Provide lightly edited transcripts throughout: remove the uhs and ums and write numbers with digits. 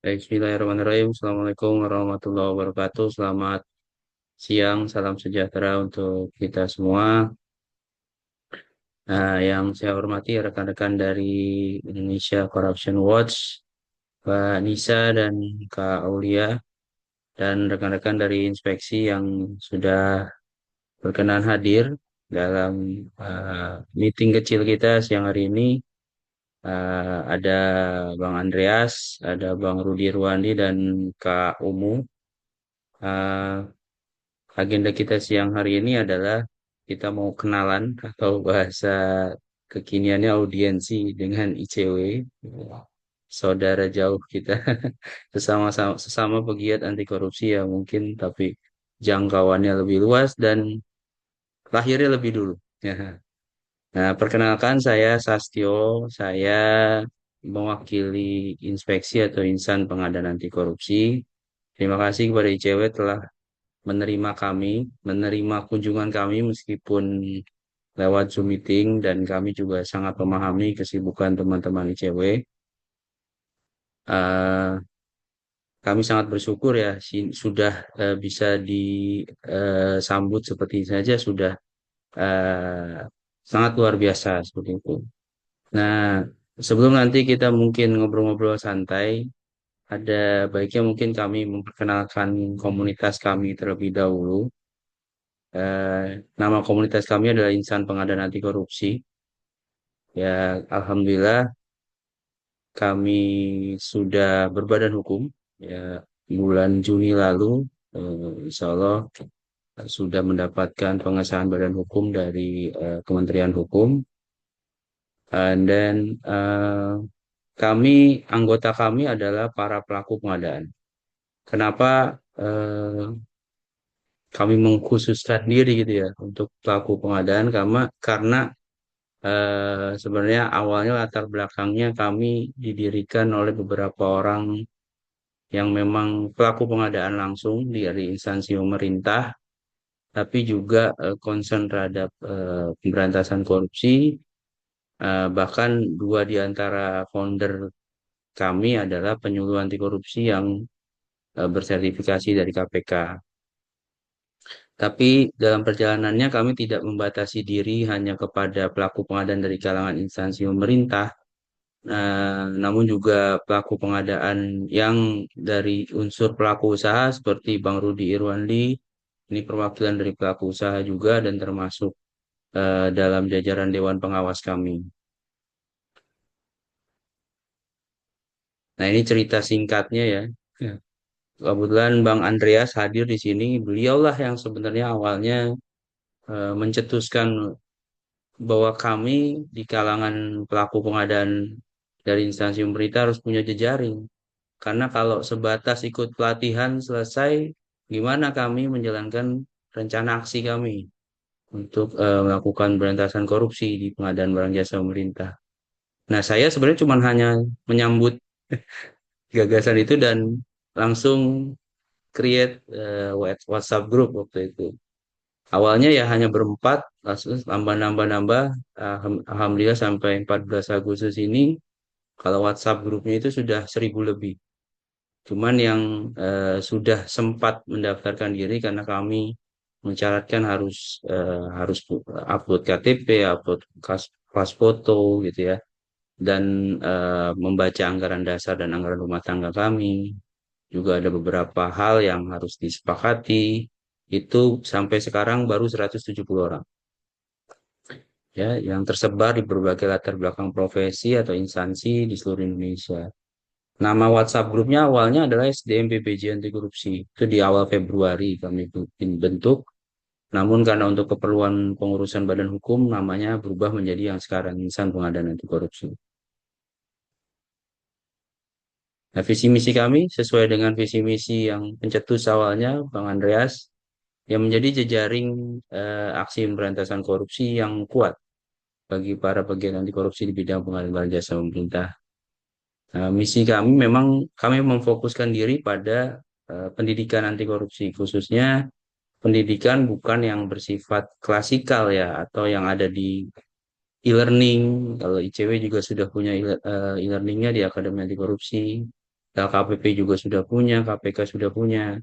Baik, bismillahirrahmanirrahim. Assalamualaikum warahmatullahi wabarakatuh. Selamat siang, salam sejahtera untuk kita semua. Yang saya hormati rekan-rekan dari Indonesia Corruption Watch, Pak Nisa dan Kak Aulia, dan rekan-rekan dari inspeksi yang sudah berkenan hadir dalam meeting kecil kita siang hari ini. Ada Bang Andreas, ada Bang Rudi Ruandi, dan Kak Umu. Uh, Agenda kita siang hari ini adalah kita mau kenalan atau bahasa kekiniannya audiensi dengan ICW, saudara jauh kita, sesama pegiat anti korupsi ya mungkin, tapi jangkauannya lebih luas dan lahirnya lebih dulu. Ya. Nah, perkenalkan saya Sastio, saya mewakili inspeksi atau insan pengadaan anti korupsi. Terima kasih kepada ICW telah menerima kami, menerima kunjungan kami meskipun lewat Zoom meeting, dan kami juga sangat memahami kesibukan teman-teman ICW. Eh, Kami sangat bersyukur ya sudah bisa disambut seperti ini saja sudah eh, sangat luar biasa seperti itu. Nah, sebelum nanti kita mungkin ngobrol-ngobrol santai, ada baiknya mungkin kami memperkenalkan komunitas kami terlebih dahulu. Nama komunitas kami adalah Insan Pengadaan Anti Korupsi. Ya, alhamdulillah kami sudah berbadan hukum. Ya, bulan Juni lalu, insya Allah sudah mendapatkan pengesahan badan hukum dari Kementerian Hukum. Dan anggota kami adalah para pelaku pengadaan. Kenapa kami mengkhususkan diri gitu ya untuk pelaku pengadaan? Karena sebenarnya awalnya latar belakangnya kami didirikan oleh beberapa orang yang memang pelaku pengadaan langsung dari instansi pemerintah, tapi juga concern terhadap pemberantasan korupsi. Bahkan dua di antara founder kami adalah penyuluh anti korupsi yang bersertifikasi dari KPK. Tapi dalam perjalanannya kami tidak membatasi diri hanya kepada pelaku pengadaan dari kalangan instansi pemerintah, namun juga pelaku pengadaan yang dari unsur pelaku usaha seperti Bang Rudi Irwandi, ini perwakilan dari pelaku usaha juga dan termasuk dalam jajaran Dewan Pengawas kami. Nah, ini cerita singkatnya ya. Ya. Kebetulan Bang Andreas hadir di sini. Beliaulah yang sebenarnya awalnya mencetuskan bahwa kami di kalangan pelaku pengadaan dari instansi pemerintah harus punya jejaring. Karena kalau sebatas ikut pelatihan selesai, gimana kami menjalankan rencana aksi kami untuk melakukan pemberantasan korupsi di pengadaan barang jasa pemerintah. Nah, saya sebenarnya cuma hanya menyambut gagasan itu dan langsung create WhatsApp group waktu itu. Awalnya ya hanya berempat, langsung nambah-nambah-nambah. Alhamdulillah sampai 14 Agustus ini, kalau WhatsApp grupnya itu sudah 1.000 lebih. Cuman yang sudah sempat mendaftarkan diri karena kami mensyaratkan harus upload KTP, upload pas foto gitu ya, dan membaca anggaran dasar dan anggaran rumah tangga kami. Juga ada beberapa hal yang harus disepakati. Itu sampai sekarang baru 170 orang ya, yang tersebar di berbagai latar belakang profesi atau instansi di seluruh Indonesia. Nama WhatsApp grupnya awalnya adalah SDM PPJ Anti Korupsi. Itu di awal Februari kami bentuk. Namun karena untuk keperluan pengurusan badan hukum, namanya berubah menjadi yang sekarang, Insan Pengadaan Anti Korupsi. Nah, visi misi kami sesuai dengan visi misi yang pencetus awalnya, Bang Andreas, yang menjadi jejaring aksi pemberantasan korupsi yang kuat bagi para pegiat anti korupsi di bidang pengadaan jasa pemerintah. Nah, misi kami memang kami memfokuskan diri pada pendidikan anti korupsi, khususnya pendidikan bukan yang bersifat klasikal ya, atau yang ada di e-learning. Kalau ICW juga sudah punya e-learningnya di Akademi Anti Korupsi. LKPP juga sudah punya, KPK sudah punya.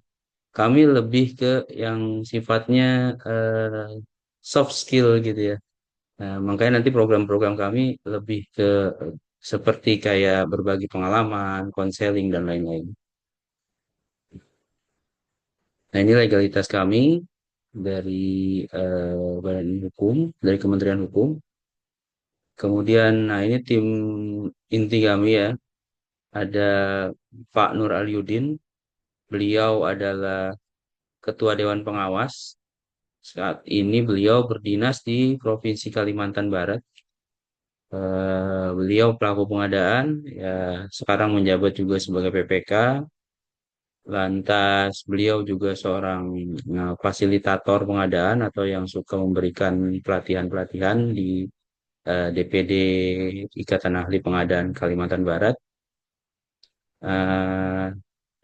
Kami lebih ke yang sifatnya eh, soft skill gitu ya. Nah, makanya nanti program-program kami lebih ke seperti kayak berbagi pengalaman, konseling dan lain-lain. Nah, ini legalitas kami dari Badan Hukum, dari Kementerian Hukum. Kemudian, nah ini tim inti kami ya. Ada Pak Nur Aliudin, beliau adalah Ketua Dewan Pengawas. Saat ini beliau berdinas di Provinsi Kalimantan Barat. Beliau pelaku pengadaan, ya sekarang menjabat juga sebagai PPK. Lantas beliau juga seorang fasilitator pengadaan atau yang suka memberikan pelatihan-pelatihan di DPD Ikatan Ahli Pengadaan Kalimantan Barat. Eh,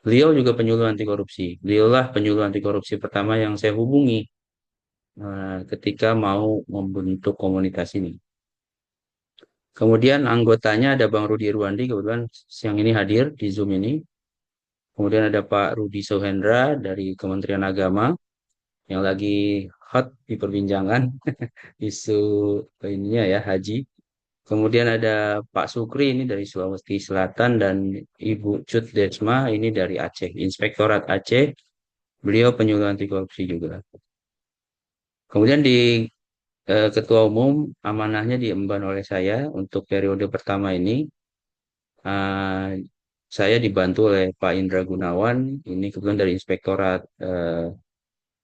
Beliau juga penyuluh anti korupsi. Beliaulah penyuluh anti korupsi pertama yang saya hubungi ketika mau membentuk komunitas ini. Kemudian anggotanya ada Bang Rudi Irwandi, kebetulan siang ini hadir di Zoom ini. Kemudian ada Pak Rudi Sohendra dari Kementerian Agama yang lagi hot diperbincangkan isu ininya ya haji. Kemudian ada Pak Sukri ini dari Sulawesi Selatan dan Ibu Cut Desma ini dari Aceh, Inspektorat Aceh. Beliau penyuluh anti korupsi juga. Kemudian di Ketua Umum amanahnya diemban oleh saya untuk periode pertama ini. eh, saya dibantu oleh Pak Indra Gunawan, ini kebetulan dari Inspektorat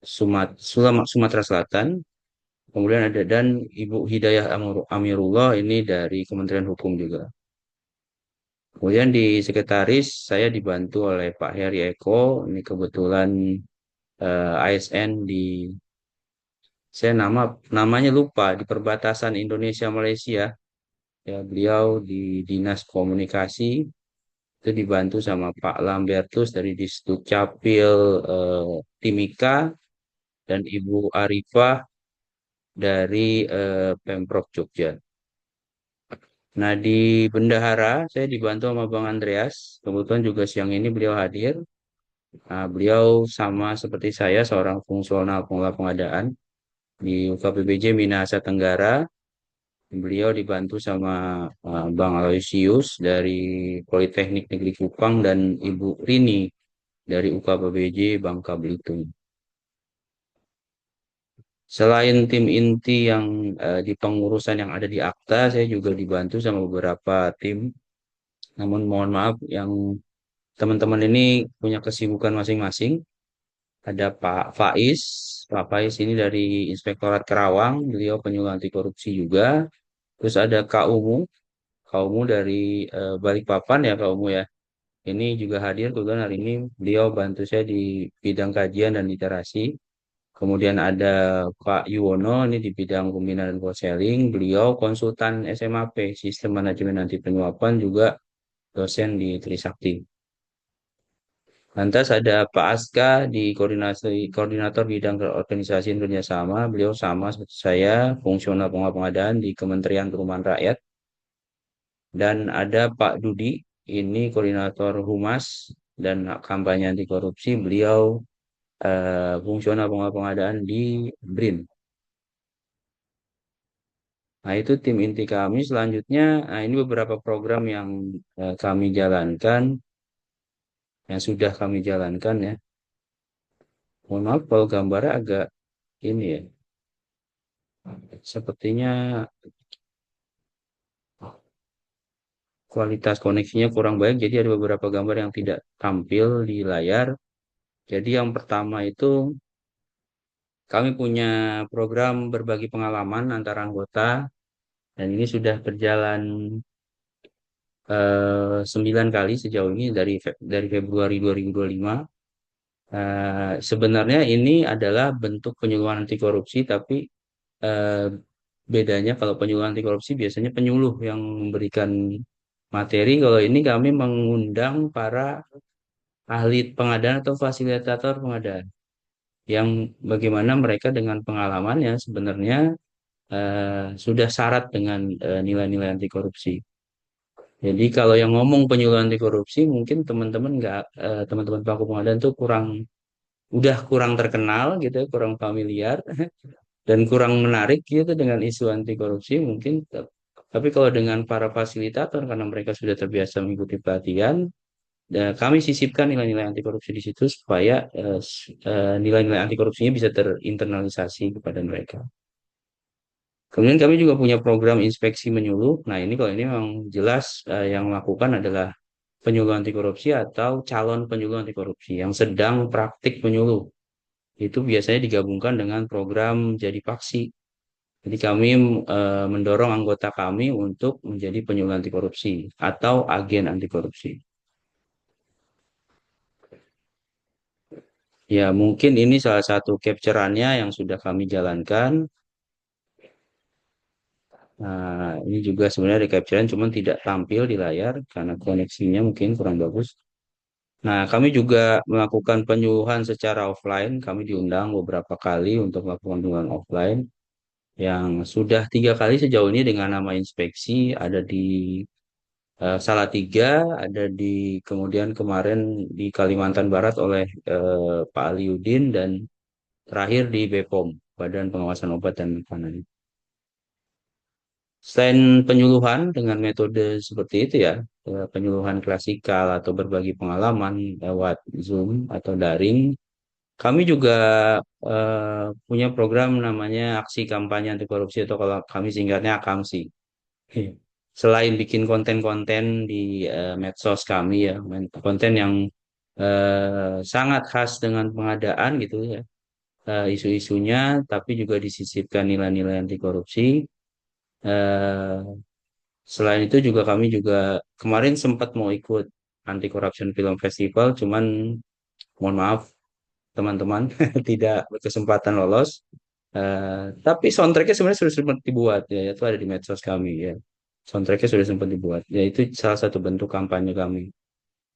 Sumatera Selatan. Kemudian ada dan Ibu Hidayah Amirullah ini dari Kementerian Hukum juga. Kemudian di sekretaris saya dibantu oleh Pak Heri Eko, ini kebetulan ASN di saya namanya lupa di perbatasan Indonesia Malaysia. Ya, beliau di Dinas Komunikasi itu dibantu sama Pak Lambertus dari Disduk Capil Timika dan Ibu Arifah dari Pemprov Jogja. Nah, di Bendahara saya dibantu sama Bang Andreas. Kebetulan juga siang ini beliau hadir. Nah, beliau sama seperti saya seorang fungsional pengelola pengadaan di UKPBJ Minahasa Tenggara. Beliau dibantu sama Bang Aloysius dari Politeknik Negeri Kupang dan Ibu Rini dari UKPBJ Bangka Belitung. Selain tim inti yang di pengurusan yang ada di Akta, saya juga dibantu sama beberapa tim. Namun mohon maaf yang teman-teman ini punya kesibukan masing-masing. Ada Pak Faiz. Pak Faiz ini dari Inspektorat Kerawang, beliau penyuluh anti korupsi juga. Terus ada Kak Umu, Kak Umu dari Balikpapan ya Kak Umu ya. Ini juga hadir kebetulan hari ini beliau bantu saya di bidang kajian dan literasi. Kemudian ada Pak Yuwono ini di bidang pembinaan dan konseling. Beliau konsultan SMAP, Sistem Manajemen Anti Penyuapan juga dosen di Trisakti. Lantas ada Pak Aska di koordinator bidang organisasi dan kerjasama. Beliau sama seperti saya, fungsional pengelola pengadaan di Kementerian Perumahan Rakyat. Dan ada Pak Dudi, ini koordinator Humas dan kampanye anti korupsi. Beliau fungsional pengelola pengadaan di BRIN. Nah, itu tim inti kami. Selanjutnya, nah ini beberapa program yang kami jalankan, yang sudah kami jalankan ya. Mohon maaf kalau gambarnya agak ini ya. Sepertinya kualitas koneksinya kurang baik, jadi ada beberapa gambar yang tidak tampil di layar. Jadi yang pertama itu kami punya program berbagi pengalaman antar anggota dan ini sudah berjalan 9 kali sejauh ini dari Februari 2025. Sebenarnya ini adalah bentuk penyuluhan anti korupsi, tapi eh, bedanya kalau penyuluhan anti korupsi biasanya penyuluh yang memberikan materi. Kalau ini kami mengundang para ahli pengadaan atau fasilitator pengadaan yang bagaimana mereka dengan pengalamannya sebenarnya sudah syarat dengan nilai-nilai anti korupsi. Jadi kalau yang ngomong penyuluh anti korupsi mungkin teman-teman nggak teman-teman pelaku pengadaan tuh udah kurang terkenal gitu, ya, kurang familiar dan kurang menarik gitu dengan isu anti korupsi mungkin. Tapi kalau dengan para fasilitator karena mereka sudah terbiasa mengikuti pelatihan, kami sisipkan nilai-nilai anti korupsi di situ supaya nilai-nilai anti korupsinya bisa terinternalisasi kepada mereka. Kemudian kami juga punya program inspeksi menyuluh. Nah, ini kalau ini memang jelas yang melakukan adalah penyuluh anti korupsi atau calon penyuluh anti korupsi yang sedang praktik penyuluh. Itu biasanya digabungkan dengan program jadi paksi. Jadi kami mendorong anggota kami untuk menjadi penyuluh anti korupsi atau agen anti korupsi. Ya, mungkin ini salah satu capture-annya yang sudah kami jalankan. Nah, ini juga sebenarnya di capture cuman tidak tampil di layar karena koneksinya mungkin kurang bagus. Nah, kami juga melakukan penyuluhan secara offline. Kami diundang beberapa kali untuk melakukan penyuluhan offline yang sudah 3 kali sejauh ini dengan nama inspeksi. Ada di Salatiga, ada di kemudian kemarin di Kalimantan Barat oleh Pak Aliudin dan terakhir di BPOM, Badan Pengawasan Obat dan Makanan. Selain penyuluhan dengan metode seperti itu ya, penyuluhan klasikal atau berbagi pengalaman lewat Zoom atau daring, kami juga punya program namanya Aksi Kampanye Anti Korupsi atau kalau kami singkatnya AKAMSI. Selain bikin konten-konten di medsos kami ya, konten yang sangat khas dengan pengadaan gitu ya, isu-isunya, tapi juga disisipkan nilai-nilai anti korupsi. Eh, Selain itu juga kami juga kemarin sempat mau ikut Anti Corruption Film Festival, cuman mohon maaf teman-teman tidak berkesempatan lolos. Tapi soundtracknya sebenarnya sudah sempat dibuat ya, itu ada di medsos kami ya. Soundtracknya sudah sempat dibuat. Ya itu salah satu bentuk kampanye kami.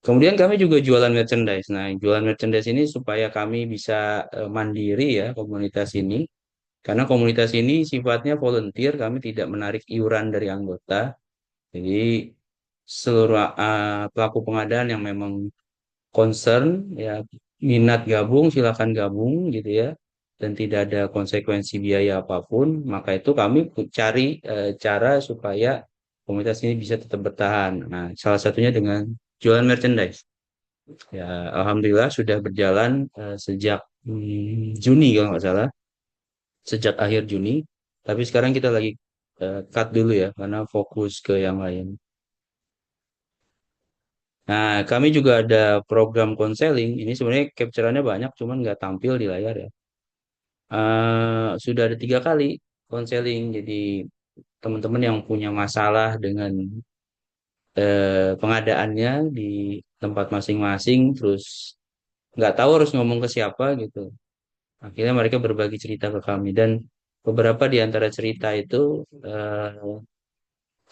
Kemudian kami juga jualan merchandise. Nah, jualan merchandise ini supaya kami bisa mandiri ya komunitas ini. Karena komunitas ini sifatnya volunteer, kami tidak menarik iuran dari anggota. Jadi seluruh pelaku pengadaan yang memang concern ya minat gabung silakan gabung gitu ya dan tidak ada konsekuensi biaya apapun maka itu kami cari cara supaya komunitas ini bisa tetap bertahan. Nah, salah satunya dengan jualan merchandise. Ya, alhamdulillah sudah berjalan sejak Juni kalau nggak salah, sejak akhir Juni. Tapi sekarang kita lagi cut dulu ya karena fokus ke yang lain. Nah, kami juga ada program konseling. Ini sebenarnya capture-annya banyak, cuman nggak tampil di layar ya. Sudah ada 3 kali konseling. Jadi teman-teman yang punya masalah dengan pengadaannya di tempat masing-masing, terus nggak tahu harus ngomong ke siapa gitu. Akhirnya mereka berbagi cerita ke kami dan beberapa di antara cerita itu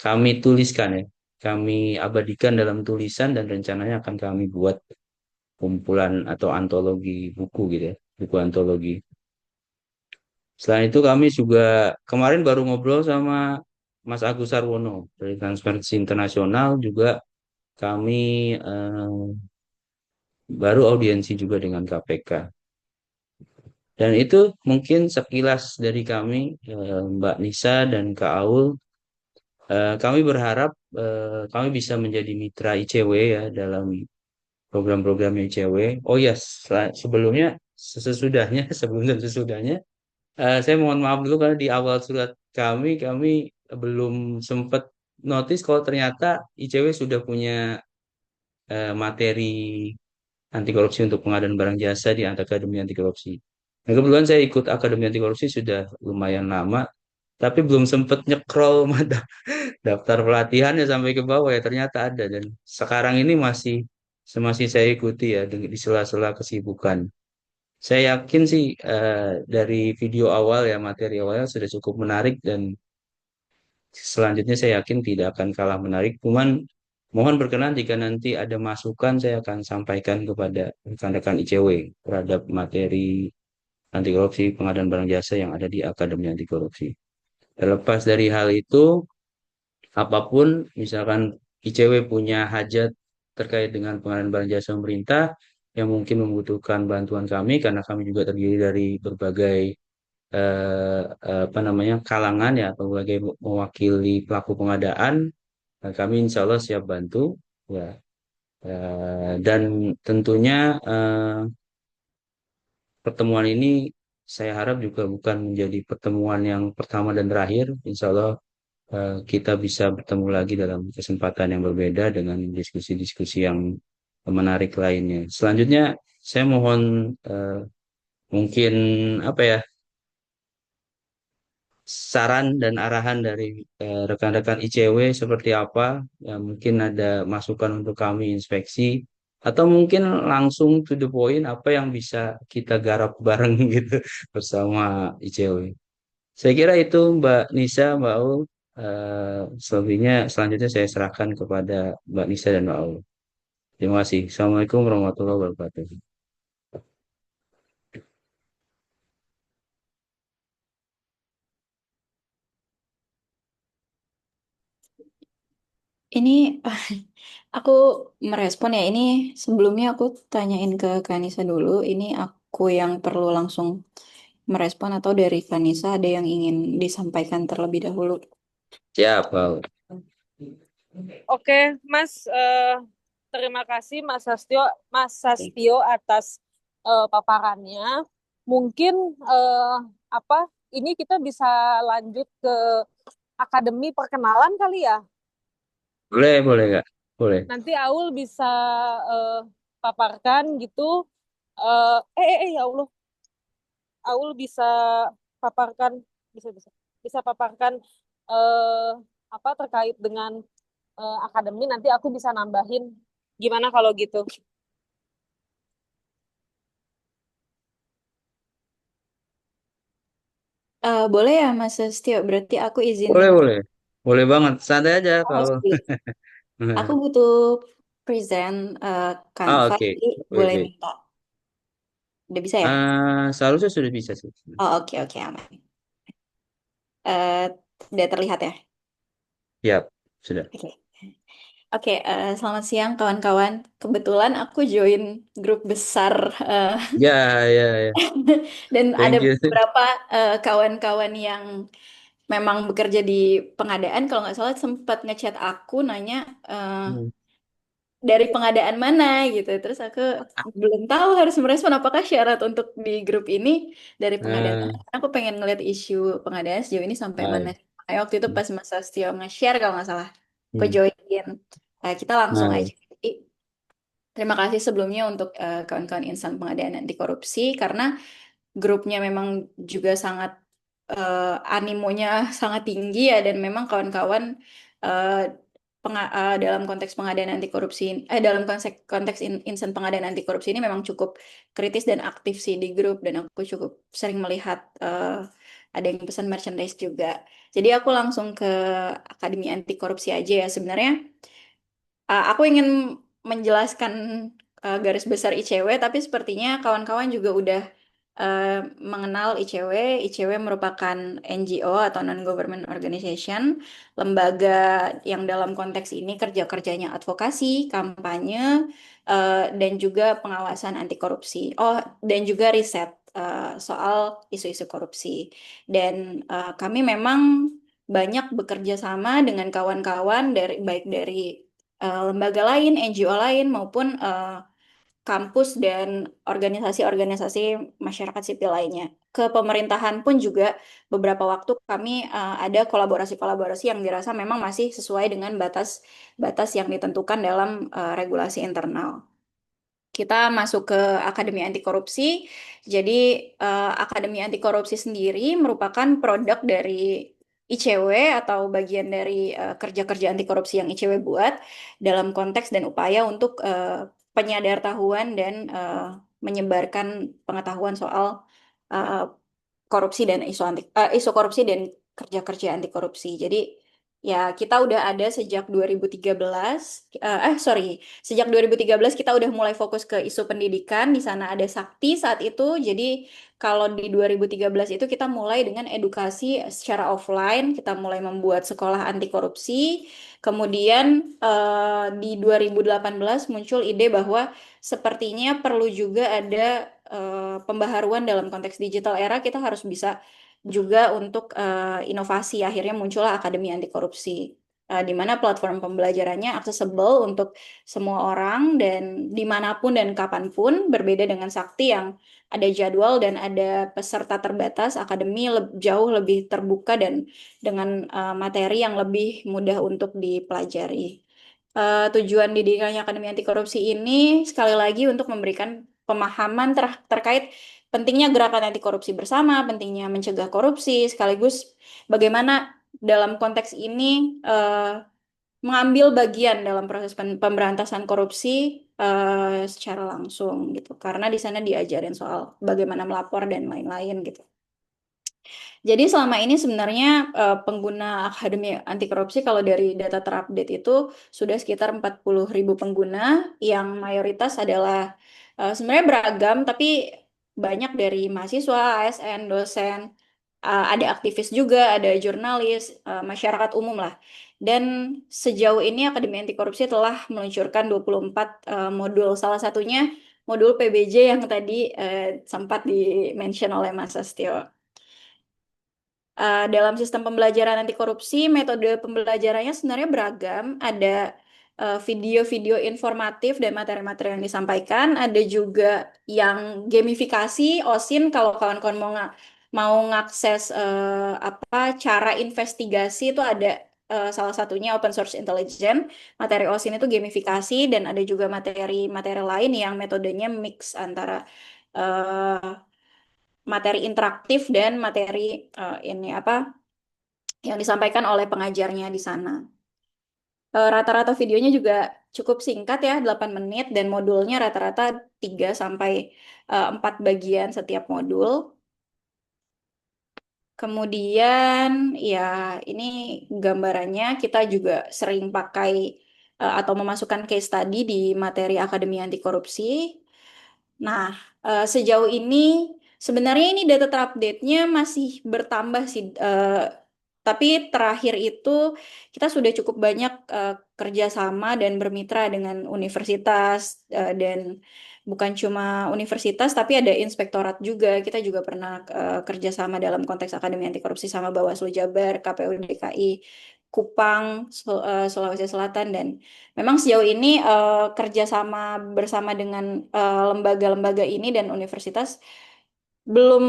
kami tuliskan ya. Kami abadikan dalam tulisan dan rencananya akan kami buat kumpulan atau antologi buku gitu ya, buku antologi. Selain itu kami juga kemarin baru ngobrol sama Mas Agus Sarwono dari Transparency Internasional juga kami baru audiensi juga dengan KPK. Dan itu mungkin sekilas dari kami Mbak Nisa dan Kak Aul. Kami berharap kami bisa menjadi mitra ICW ya dalam program-program ICW. Oh yes, sebelumnya sesudahnya sebelum dan sesudahnya saya mohon maaf dulu karena di awal surat kami belum sempat notice kalau ternyata ICW sudah punya materi anti korupsi untuk pengadaan barang jasa di Akademi Anti Korupsi. Nah, kebetulan saya ikut Akademi Anti Korupsi sudah lumayan lama, tapi belum sempat nyekrol mata daftar pelatihannya sampai ke bawah ya ternyata ada dan sekarang ini masih saya ikuti ya di sela-sela kesibukan. Saya yakin sih dari video awal ya materi awalnya sudah cukup menarik dan selanjutnya saya yakin tidak akan kalah menarik. Cuman mohon berkenan jika nanti ada masukan saya akan sampaikan kepada rekan-rekan ICW terhadap materi anti korupsi pengadaan barang jasa yang ada di Akademi Anti Korupsi. Terlepas dari hal itu, apapun misalkan ICW punya hajat terkait dengan pengadaan barang jasa pemerintah yang mungkin membutuhkan bantuan kami karena kami juga terdiri dari berbagai apa namanya kalangan ya atau sebagai mewakili pelaku pengadaan. Nah, kami insya Allah siap bantu ya. Dan tentunya pertemuan ini saya harap juga bukan menjadi pertemuan yang pertama dan terakhir. Insya Allah kita bisa bertemu lagi dalam kesempatan yang berbeda dengan diskusi-diskusi yang menarik lainnya. Selanjutnya saya mohon eh, mungkin apa ya saran dan arahan dari rekan-rekan ICW seperti apa, ya mungkin ada masukan untuk kami inspeksi, atau mungkin langsung to the point apa yang bisa kita garap bareng gitu bersama ICW. Saya kira itu Mbak Nisa, Mbak Aul. Selebihnya selanjutnya saya serahkan kepada Mbak Nisa dan Mbak Aul. Terima kasih. Assalamualaikum warahmatullahi wabarakatuh. Ini aku merespon ya. Ini sebelumnya aku tanyain ke Kanisa dulu. Ini aku yang perlu langsung merespon atau dari Kanisa ada yang ingin disampaikan terlebih dahulu. Siap, Pak Aul. Oke, Mas, terima kasih Mas Sastio atas paparannya. Mungkin apa ini kita bisa lanjut ke akademi perkenalan kali ya. Boleh, boleh, Kak. Boleh. Nanti Aul bisa eh, paparkan gitu. Ya Allah, Aul bisa paparkan, bisa bisa bisa paparkan eh, apa terkait dengan akademi. Nanti aku bisa nambahin. Gimana kalau gitu? Boleh ya Mas Setio, berarti aku izin Boleh, boleh. Boleh banget. Santai aja host kalau. dulu. Aku butuh present Ah, Canva, oke. jadi Wait, boleh wait. minta. Udah bisa ya? Seharusnya sudah bisa sih. Oh, oke oke aman. Eh, Udah terlihat ya? Siap, sudah. Oke. Oke, selamat siang kawan-kawan. Kebetulan aku join grup besar Ya, ya, ya. dan ada Thank you. beberapa kawan-kawan yang memang bekerja di pengadaan. Kalau nggak salah sempat ngechat aku nanya eh, Hmm. dari pengadaan mana gitu. Terus aku belum tahu harus merespon apakah syarat untuk di grup ini dari pengadaan Nah, mana. Aku pengen ngeliat isu pengadaan sejauh ini sampai mana. baik. Kayak waktu itu pas Mas Sastio nge-share kalau nggak salah, aku Hmm. join. Kita langsung Nah, aja. Jadi, terima kasih sebelumnya untuk kawan-kawan insan pengadaan anti korupsi karena grupnya memang juga sangat animonya sangat tinggi ya dan memang kawan-kawan eh, dalam konteks pengadaan anti korupsi dalam konteks insan pengadaan anti korupsi ini memang cukup kritis dan aktif sih di grup dan aku cukup sering melihat ada yang pesan merchandise juga. Jadi aku langsung ke Akademi Anti Korupsi aja ya sebenarnya. Aku ingin menjelaskan garis besar ICW, tapi sepertinya kawan-kawan juga udah eh, mengenal ICW. ICW merupakan NGO atau Non-Government Organization, lembaga yang dalam konteks ini kerja-kerjanya advokasi, kampanye, dan juga pengawasan anti korupsi. Oh, dan juga riset soal isu-isu korupsi. Dan kami memang banyak bekerja sama dengan kawan-kawan dari baik dari lembaga lain, NGO lain maupun kampus dan organisasi-organisasi masyarakat sipil lainnya. Ke pemerintahan pun juga beberapa waktu kami ada kolaborasi-kolaborasi yang dirasa memang masih sesuai dengan batas-batas yang ditentukan dalam regulasi internal. Kita masuk ke Akademi Anti Korupsi. Jadi Akademi Anti Korupsi sendiri merupakan produk dari ICW atau bagian dari kerja-kerja anti korupsi yang ICW buat dalam konteks dan upaya untuk penyadartahuan dan menyebarkan pengetahuan soal uh, korupsi dan isu korupsi dan kerja-kerja anti korupsi. Jadi Ya, kita udah ada sejak 2013. Sejak 2013 kita udah mulai fokus ke isu pendidikan. Di sana ada Sakti saat itu. Jadi kalau di 2013 itu kita mulai dengan edukasi secara offline. Kita mulai membuat sekolah anti korupsi. Kemudian di 2018 muncul ide bahwa sepertinya perlu juga ada pembaharuan dalam konteks digital era. Kita harus bisa juga untuk inovasi. Akhirnya muncullah Akademi Anti Korupsi, di mana platform pembelajarannya accessible untuk semua orang dan dimanapun dan kapanpun, berbeda dengan Sakti yang ada jadwal dan ada peserta terbatas. Akademi jauh lebih terbuka dan dengan materi yang lebih mudah untuk dipelajari. Tujuan didikannya Akademi Anti Korupsi ini sekali lagi untuk memberikan pemahaman terkait pentingnya gerakan anti korupsi bersama, pentingnya mencegah korupsi, sekaligus bagaimana dalam konteks ini mengambil bagian dalam proses pemberantasan korupsi secara langsung gitu. Karena di sana diajarin soal bagaimana melapor dan lain-lain gitu. Jadi selama ini sebenarnya pengguna Akademi Anti Korupsi kalau dari data terupdate itu sudah sekitar 40.000 pengguna yang mayoritas adalah sebenarnya beragam tapi banyak dari mahasiswa, ASN, dosen, ada aktivis juga, ada jurnalis, masyarakat umum lah. Dan sejauh ini Akademi Anti Korupsi telah meluncurkan 24 modul, salah satunya modul PBJ yang tadi sempat di-mention oleh Mas Astio. Dalam sistem pembelajaran anti korupsi, metode pembelajarannya sebenarnya beragam. Ada video-video informatif dan materi-materi yang disampaikan. Ada juga yang gamifikasi, OSIN kalau kawan-kawan mau ngakses apa cara investigasi itu ada salah satunya open source intelligence. Materi OSIN itu gamifikasi dan ada juga materi-materi lain yang metodenya mix antara materi interaktif dan materi ini apa yang disampaikan oleh pengajarnya di sana. Rata-rata videonya juga cukup singkat ya, 8 menit dan modulnya rata-rata 3 sampai 4 bagian setiap modul. Kemudian ya ini gambarannya kita juga sering pakai atau memasukkan case study di materi Akademi Anti Korupsi. Nah, sejauh ini sebenarnya ini data terupdate-nya masih bertambah sih. Tapi terakhir itu kita sudah cukup banyak kerjasama dan bermitra dengan universitas dan bukan cuma universitas tapi ada inspektorat juga. Kita juga pernah kerjasama dalam konteks Akademi Anti Korupsi sama Bawaslu Jabar, KPU DKI, Kupang, Sulawesi Selatan dan memang sejauh ini kerjasama bersama dengan lembaga-lembaga ini dan universitas belum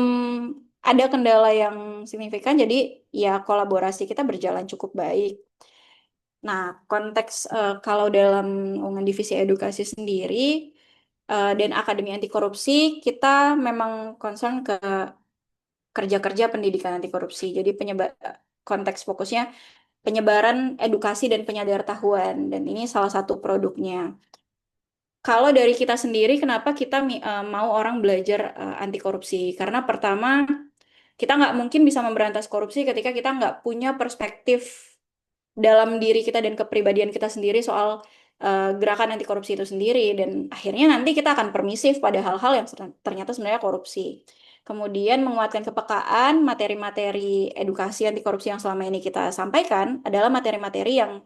ada kendala yang signifikan, jadi ya kolaborasi kita berjalan cukup baik. Nah, konteks kalau dalam naungan divisi edukasi sendiri dan Akademi Anti Korupsi, kita memang concern ke kerja-kerja pendidikan anti korupsi. Jadi konteks fokusnya penyebaran edukasi dan penyadartahuan, dan ini salah satu produknya. Kalau dari kita sendiri, kenapa kita mau orang belajar anti korupsi? Karena pertama, kita nggak mungkin bisa memberantas korupsi ketika kita nggak punya perspektif dalam diri kita dan kepribadian kita sendiri soal gerakan anti korupsi itu sendiri. Dan akhirnya nanti kita akan permisif pada hal-hal yang ternyata sebenarnya korupsi. Kemudian menguatkan kepekaan, materi-materi edukasi anti korupsi yang selama ini kita sampaikan adalah materi-materi yang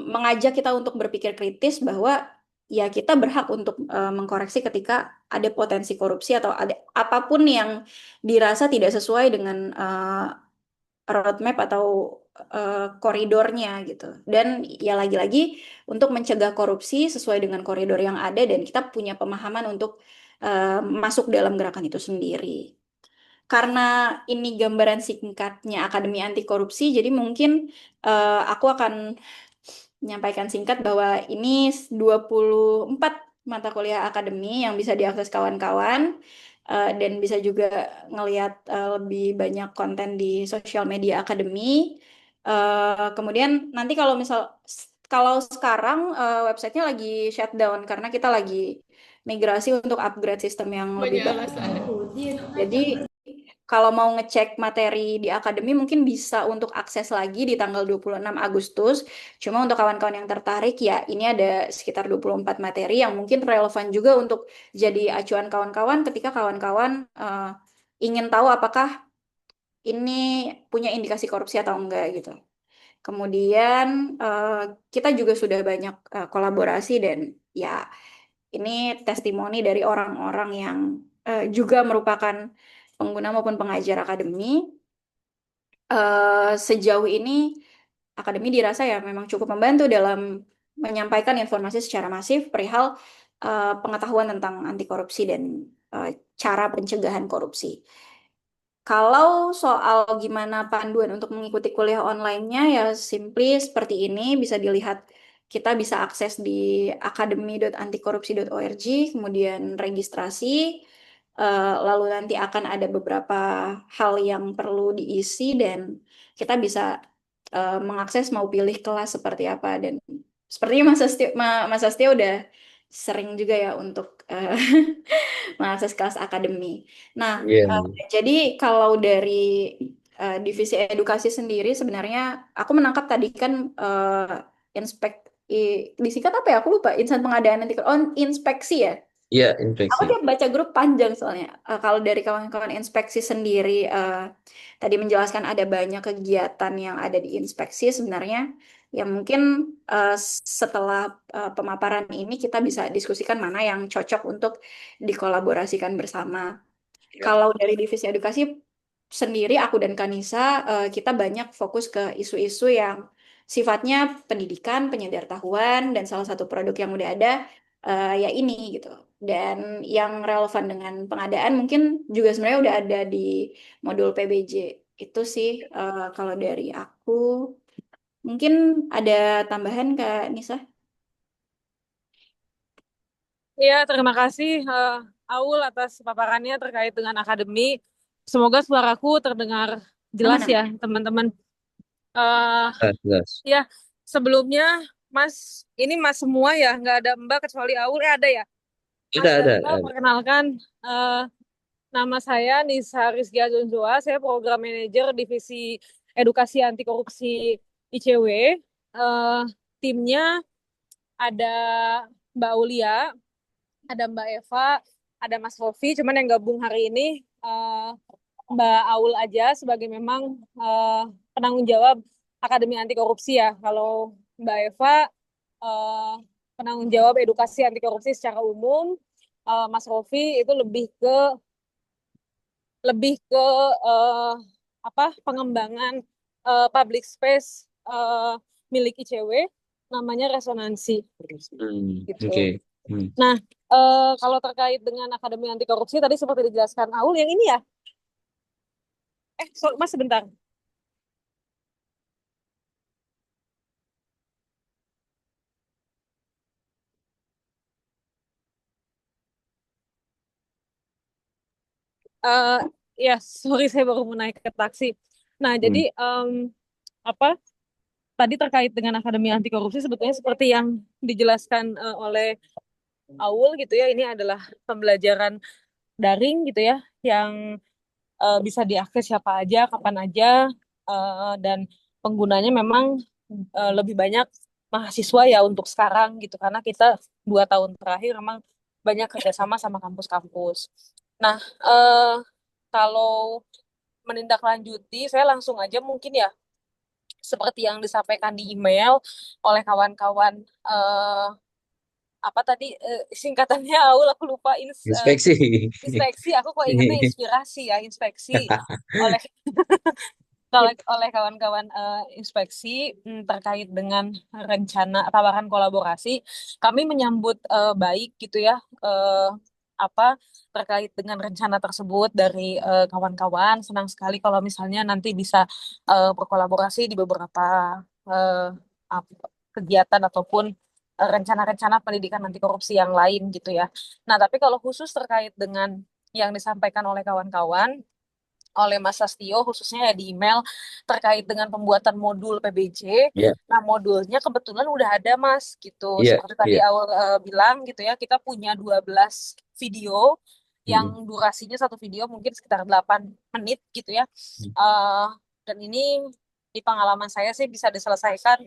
mengajak kita untuk berpikir kritis bahwa ya kita berhak untuk mengkoreksi ketika ada potensi korupsi atau ada apapun yang dirasa tidak sesuai dengan roadmap atau koridornya gitu. Dan ya lagi-lagi untuk mencegah korupsi sesuai dengan koridor yang ada dan kita punya pemahaman untuk masuk dalam gerakan itu sendiri. Karena ini gambaran singkatnya Akademi Anti Korupsi, jadi mungkin aku akan menyampaikan singkat bahwa ini 24 mata kuliah akademi yang bisa diakses kawan-kawan dan bisa juga ngelihat lebih banyak konten di sosial media akademi. Kemudian nanti kalau sekarang websitenya lagi shutdown karena kita lagi migrasi untuk upgrade sistem yang lebih bagus. Jadi kalau mau ngecek materi di akademi mungkin bisa untuk akses lagi di tanggal 26 Agustus. Cuma untuk kawan-kawan yang tertarik ya ini ada sekitar 24 materi yang mungkin relevan juga untuk jadi acuan kawan-kawan ketika kawan-kawan ingin tahu apakah ini punya indikasi korupsi atau enggak gitu. Kemudian eh, kita juga sudah banyak kolaborasi dan ya ini testimoni dari orang-orang yang juga merupakan pengguna maupun pengajar akademi. Sejauh ini akademi dirasa ya memang cukup membantu dalam menyampaikan informasi secara masif perihal pengetahuan tentang anti korupsi dan eh, cara pencegahan korupsi. Kalau soal gimana panduan untuk mengikuti kuliah online-nya ya simply seperti ini bisa dilihat kita bisa akses di akademi.antikorupsi.org kemudian registrasi lalu nanti akan ada beberapa hal yang perlu diisi dan kita bisa mengakses mau pilih kelas seperti apa dan sepertinya Mas Astio udah sering juga ya untuk mengakses kelas akademi. Nah, Iya. jadi kalau dari divisi edukasi sendiri sebenarnya aku menangkap tadi kan inspek disingkat apa ya? Aku lupa. Insan pengadaan nanti inspeksi ya. Iya, Aku infeksi. tiap baca grup panjang soalnya. Kalau dari kawan-kawan inspeksi sendiri tadi menjelaskan ada banyak kegiatan yang ada di inspeksi sebenarnya ya mungkin setelah pemaparan ini kita bisa diskusikan mana yang cocok untuk dikolaborasikan bersama. Ya. Kalau dari divisi edukasi sendiri, aku dan Kanisa, kita banyak fokus ke isu-isu yang sifatnya pendidikan, penyedartahuan, dan salah satu produk yang udah ada, ya ini gitu. Dan yang relevan dengan pengadaan mungkin juga sebenarnya udah ada di modul PBJ. Itu sih kalau dari aku. Mungkin ada tambahan Kak Nisa? Ya, terima kasih Aul atas paparannya terkait dengan akademi. Semoga suaraku terdengar jelas Aman-aman. ya, teman-teman. Eh Jelas. ya, sebelumnya Mas, ini Mas semua ya, nggak ada Mbak kecuali Aul. Ada ya? Mas dan Mbak, Ada. perkenalkan, eh, nama saya Nisa Rizkia Zunzua. Saya program manajer divisi edukasi anti korupsi ICW. Eh, Timnya ada Mbak Aulia, ada Mbak Eva, ada Mas Rofi. Cuman yang gabung hari ini Mbak Aul aja sebagai memang eh, penanggung jawab Akademi Anti Korupsi ya. Kalau Mbak Eva eh, penanggung jawab edukasi anti korupsi secara umum. Mas Rofi itu lebih ke eh, apa pengembangan public space eh, milik ICW namanya resonansi gitu. Oke. Hmm. Nah, kalau terkait dengan Akademi Anti Korupsi tadi seperti dijelaskan Aul yang ini ya. Mas sebentar. Eh ya, sorry saya baru mau naik ke taksi. Nah, jadi Hmm. apa tadi terkait dengan Akademi Anti Korupsi sebetulnya seperti yang dijelaskan oleh Aul gitu ya, ini adalah pembelajaran daring gitu ya, yang bisa diakses siapa aja, kapan aja, dan penggunanya memang lebih banyak mahasiswa ya untuk sekarang gitu, karena kita 2 tahun terakhir memang banyak kerjasama sama kampus-kampus. Nah, eh, kalau menindaklanjuti, saya langsung aja mungkin ya, seperti yang disampaikan di email oleh kawan-kawan, eh, apa tadi singkatannya Aul, aku lupa, Inspeksi. inspeksi, aku kok ingetnya inspirasi ya, inspeksi oleh oleh kawan-kawan inspeksi terkait dengan rencana tawaran kolaborasi, kami menyambut baik gitu ya, apa terkait dengan rencana tersebut dari kawan-kawan. Senang sekali kalau misalnya nanti bisa berkolaborasi di beberapa eh, kegiatan ataupun rencana-rencana pendidikan anti korupsi yang lain gitu ya. Nah, tapi kalau khusus terkait dengan yang disampaikan oleh kawan-kawan, oleh Mas Sastio khususnya ya di email terkait dengan pembuatan modul PBJ. Ya, Nah, modulnya kebetulan udah ada Mas gitu. iya, Seperti tadi iya. awal bilang gitu ya, kita punya 12 video yang Mm-mm. durasinya satu video mungkin sekitar 8 menit gitu ya. Eh, dan ini di pengalaman saya sih bisa diselesaikan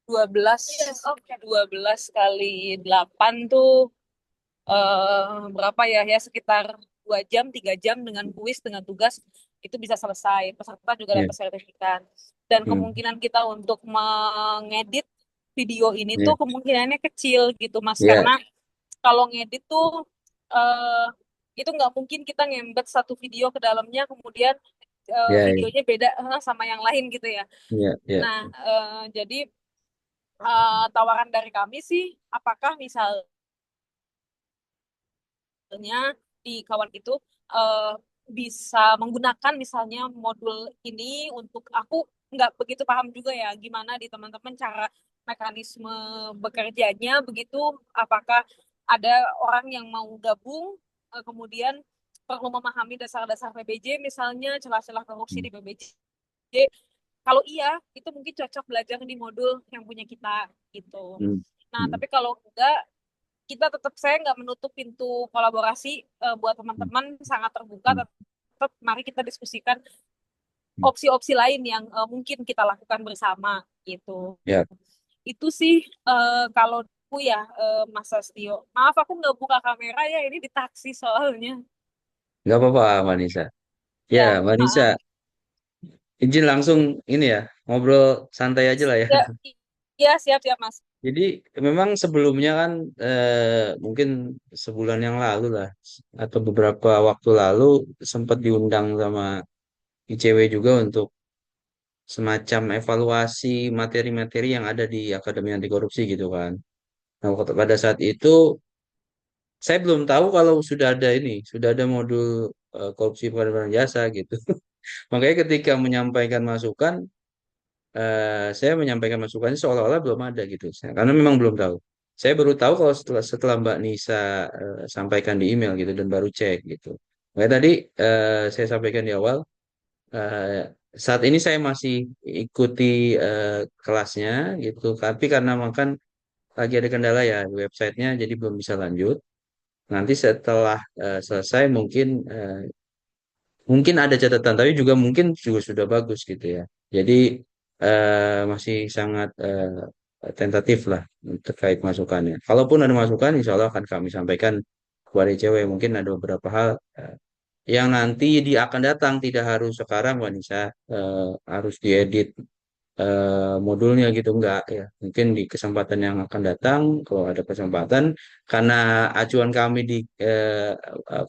12 12 kali 8 tuh berapa ya, ya sekitar 2 jam 3 jam dengan kuis dengan tugas itu bisa selesai, peserta juga Ya. dapat sertifikat. Dan Hmm. kemungkinan kita untuk mengedit video ini Ya. tuh kemungkinannya kecil gitu Mas, Ya. karena kalau ngedit tuh eh, itu nggak mungkin kita ngembet satu video ke dalamnya kemudian Ya. Ya. videonya beda sama yang lain gitu ya. Ya. Ya. Nah, jadi tawaran dari kami sih, apakah misalnya di kawan itu eh, bisa menggunakan misalnya modul ini untuk aku nggak begitu paham juga ya gimana di teman-teman cara mekanisme bekerjanya begitu, apakah ada orang yang mau gabung kemudian perlu memahami dasar-dasar PBJ misalnya celah-celah korupsi Hmm. di PBJ. Kalau iya, itu mungkin cocok belajar di modul yang punya kita gitu. Hmm. Nah, Hmm. tapi kalau enggak, kita tetap saya nggak menutup pintu kolaborasi buat Hmm. teman-teman, sangat terbuka. Hmm. Tetap mari kita diskusikan Hmm. opsi-opsi lain yang mungkin kita lakukan bersama gitu. Ya. Itu sih kalau aku ya Mas Sastio. Maaf aku nggak buka kamera ya, ini di taksi soalnya. Nggak apa-apa, Vanessa. Ya, Ya, Vanessa, izin langsung ini ya, ngobrol santai aja lah ya. ya, ya siap siap Mas. Jadi memang sebelumnya kan mungkin sebulan yang lalu lah atau beberapa waktu lalu sempat diundang sama ICW juga untuk semacam evaluasi materi-materi yang ada di Akademi Anti Korupsi gitu kan. Nah, pada saat itu saya belum tahu kalau sudah ada ini, sudah ada modul korupsi pada barang jasa gitu. Makanya ketika menyampaikan masukan, saya menyampaikan masukannya seolah-olah belum ada gitu. Karena memang belum tahu. Saya baru tahu kalau setelah Mbak Nisa sampaikan di email gitu dan baru cek gitu. Makanya tadi saya sampaikan di awal, eh, saat ini saya masih ikuti kelasnya gitu. Tapi karena makan lagi ada kendala ya di websitenya, jadi belum bisa lanjut. Nanti setelah selesai mungkin ada catatan, tapi juga mungkin juga sudah bagus gitu ya. Jadi masih sangat tentatif lah terkait masukannya. Kalaupun ada masukan, insya Allah akan kami sampaikan kepada ICW. Mungkin ada beberapa hal yang nanti akan datang, tidak harus sekarang, Wanisa, harus diedit modulnya gitu enggak ya. Mungkin di kesempatan yang akan datang, kalau ada kesempatan, karena acuan kami di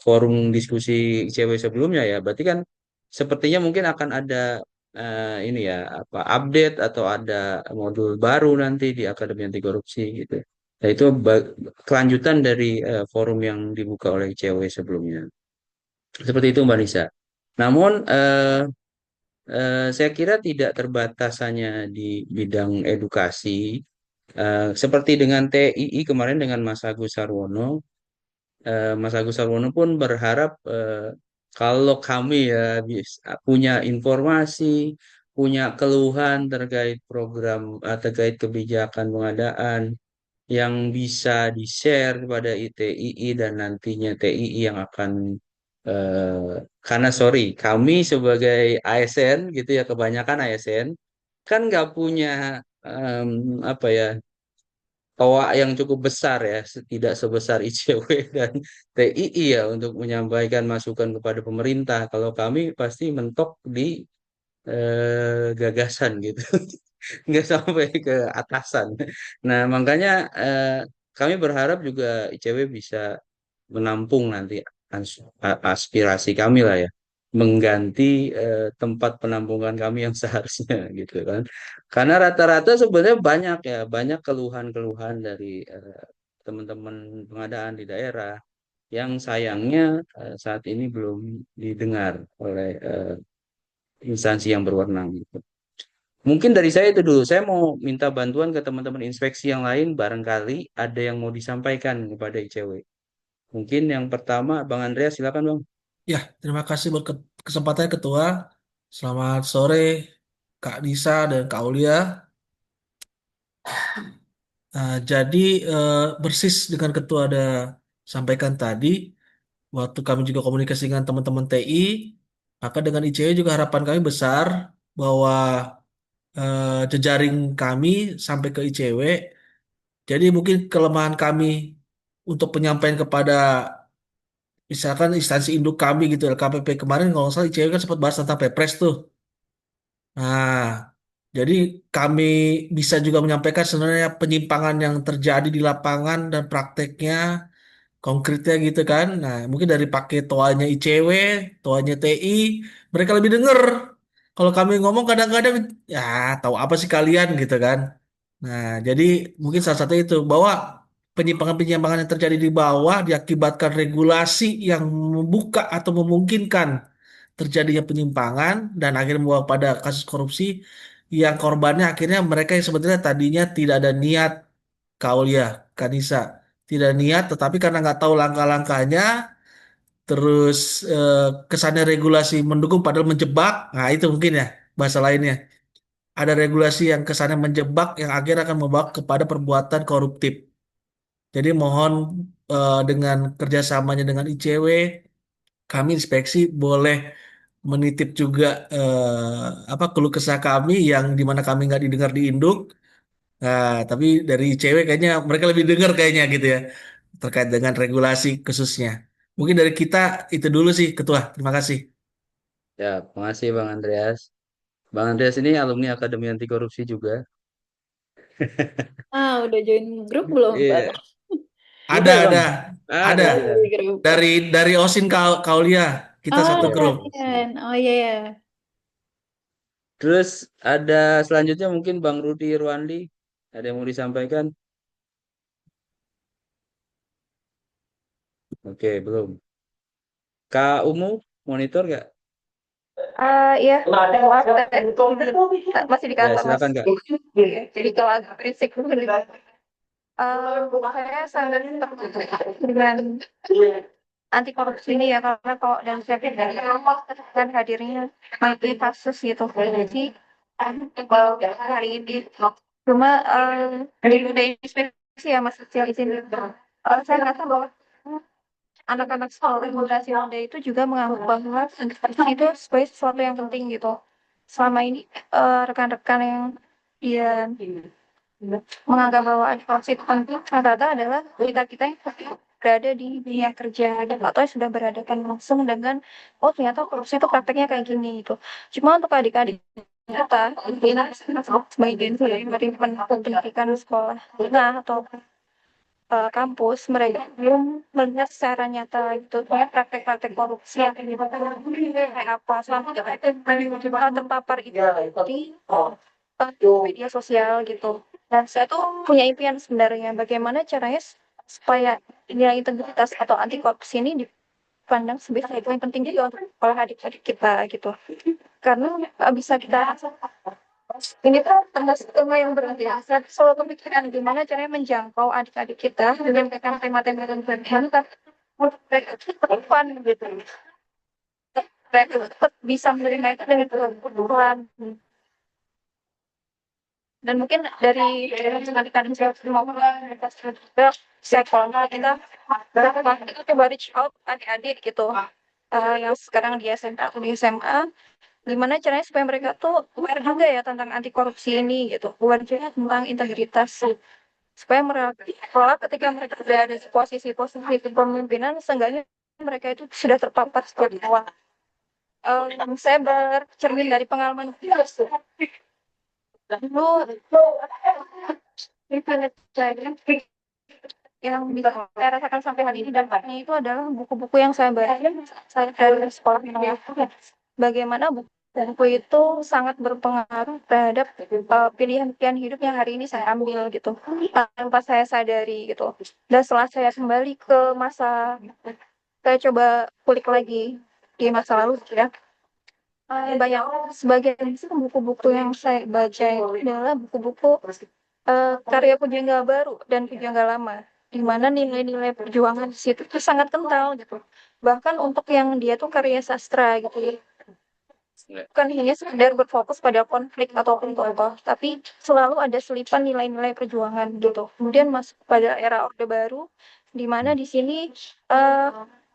forum diskusi ICW sebelumnya ya, berarti kan sepertinya mungkin akan ada ini ya apa update atau ada modul baru nanti di Akademi Anti Korupsi gitu. Nah, itu kelanjutan dari forum yang dibuka oleh ICW sebelumnya. Seperti itu Mbak Nisa. Namun saya kira tidak terbatas hanya di bidang edukasi. Seperti dengan TII kemarin dengan Mas Agus Sarwono, Mas Agus Sarwono pun berharap kalau kami ya punya informasi, punya keluhan terkait program, terkait kebijakan pengadaan yang bisa di-share kepada ITII dan nantinya TII yang akan karena sorry kami sebagai ASN gitu ya kebanyakan ASN kan nggak punya em, apa ya toa yang cukup besar ya tidak sebesar ICW dan TII ya untuk menyampaikan masukan kepada pemerintah kalau kami pasti mentok di gagasan gitu nggak sampai ke atasan. Nah, makanya kami berharap juga ICW bisa menampung nanti aspirasi kami lah ya, mengganti tempat penampungan kami yang seharusnya gitu kan. Karena rata-rata sebenarnya banyak ya, banyak keluhan-keluhan dari teman-teman pengadaan di daerah yang sayangnya saat ini belum didengar oleh instansi yang berwenang gitu. Mungkin dari saya itu dulu. Saya mau minta bantuan ke teman-teman inspeksi yang lain. Barangkali ada yang mau disampaikan kepada ICW. Mungkin yang pertama, Bang Andreas, silakan Bang. Ya, terima kasih buat kesempatan Ketua. Selamat sore Kak Nisa dan Kak Aulia. Jadi persis dengan Ketua ada sampaikan tadi, waktu kami juga komunikasi dengan teman-teman TI, maka dengan ICW juga harapan kami besar bahwa jejaring kami sampai ke ICW. Jadi mungkin kelemahan kami untuk penyampaian kepada misalkan instansi induk kami gitu, LKPP kemarin kalau nggak salah ICW kan sempat bahas tentang Perpres tuh. Nah, jadi kami bisa juga menyampaikan sebenarnya penyimpangan yang terjadi di lapangan dan prakteknya konkretnya gitu kan. Nah, mungkin dari pakai toanya ICW, toanya TI, mereka lebih denger. Kalau kami ngomong kadang-kadang, ya tahu apa sih kalian gitu kan. Nah, jadi mungkin salah satu itu bahwa penyimpangan-penyimpangan yang terjadi di bawah diakibatkan regulasi yang membuka atau memungkinkan terjadinya penyimpangan dan akhirnya membawa pada kasus korupsi yang korbannya akhirnya mereka yang sebenarnya tadinya tidak ada niat Kaulia, Kanisa tidak niat tetapi karena nggak tahu langkah-langkahnya terus eh, kesannya regulasi mendukung padahal menjebak. Nah itu mungkin ya bahasa lainnya ada regulasi yang kesannya menjebak yang akhirnya akan membawa kepada perbuatan koruptif. Jadi mohon dengan kerjasamanya dengan ICW, kami inspeksi boleh menitip juga apa keluh kesah kami yang dimana kami nggak didengar di induk. Nah, tapi dari ICW kayaknya mereka lebih dengar kayaknya gitu ya terkait dengan regulasi khususnya. Mungkin dari kita itu dulu sih, Ketua. Terima kasih. Ya, makasih Bang Andreas. Bang Andreas ini alumni Akademi Anti Korupsi juga. Udah join grup belum, Bang? Iya, Ada, udah ada, Bang. ada. Ada dia. Di grup. Dari Osin Kaulia kita satu Iya. grup. Keren. Oh iya ya. Terus ada selanjutnya mungkin Bang Rudi Irwandi. Ada yang mau disampaikan? Oke, belum. Kak Umu, monitor nggak? Iya, maaf, masih di Ya, kantor mas. silakan Kak. Jadi kalau agak berisik saya sangat tertarik dengan anti korupsi ini ya karena kalau dan saya dan hadirnya multi kasus gitu. Jadi hari ini cuma di dunia inspeksi ya mas Sial izin. Saya merasa bahwa anak-anak sekolah generasi muda itu juga menganggap bahwa itu sebagai sesuatu yang penting gitu. Selama ini rekan-rekan yang dia menganggap bahwa advokasi itu penting rata-rata adalah kita yang berada di dunia kerja dan atau yang sudah berhadapan langsung dengan oh ternyata korupsi itu prakteknya kayak gini gitu. Cuma untuk adik-adik kita ini sebagian dari pendidikan sekolah nah atau kampus mereka belum melihat secara nyata gitu ya praktek-praktek korupsi yang kayak apa selama terpapar itu di media sosial gitu. Dan saya tuh punya impian sebenarnya bagaimana caranya supaya nilai integritas atau anti korupsi ini dipandang sebagai hal yang penting juga untuk para adik-adik kita gitu. Karena bisa kita ini tuh tema yang berarti saya selalu kepikiran gimana caranya menjangkau adik-adik kita dengan tema-tema yang berbeda untuk mereka depan gitu. Mereka tetap bisa menerima itu dengan kebutuhan dan mungkin dari nanti tadi saya mau juga sekolah kita itu coba reach out adik-adik gitu yang sekarang di SMA atau di SMA gimana caranya supaya mereka tuh aware juga ya tentang anti korupsi ini gitu aware juga tentang integritas supaya mereka kelak ketika mereka berada di posisi kepemimpinan seenggaknya mereka itu sudah terpapar seperti awal saya bercermin dari pengalaman dulu yang bisa saya rasakan sampai hari ini dampaknya itu adalah buku-buku yang saya baca saya dari sekolah menengah bagaimana buku itu sangat berpengaruh terhadap pilihan-pilihan hidup yang hari ini saya ambil gitu tanpa saya sadari gitu dan setelah saya kembali ke masa saya coba kulik lagi di masa lalu gitu ya banyak sebagian buku-buku yang saya baca itu adalah buku-buku karya pujangga baru dan pujangga lama di mana nilai-nilai perjuangan di situ itu sangat kental gitu bahkan untuk yang dia tuh karya sastra gitu ya bukan hanya sekedar berfokus pada konflik ataupun tokoh tapi selalu ada selipan nilai-nilai perjuangan gitu kemudian masuk pada era Orde Baru di mana di sini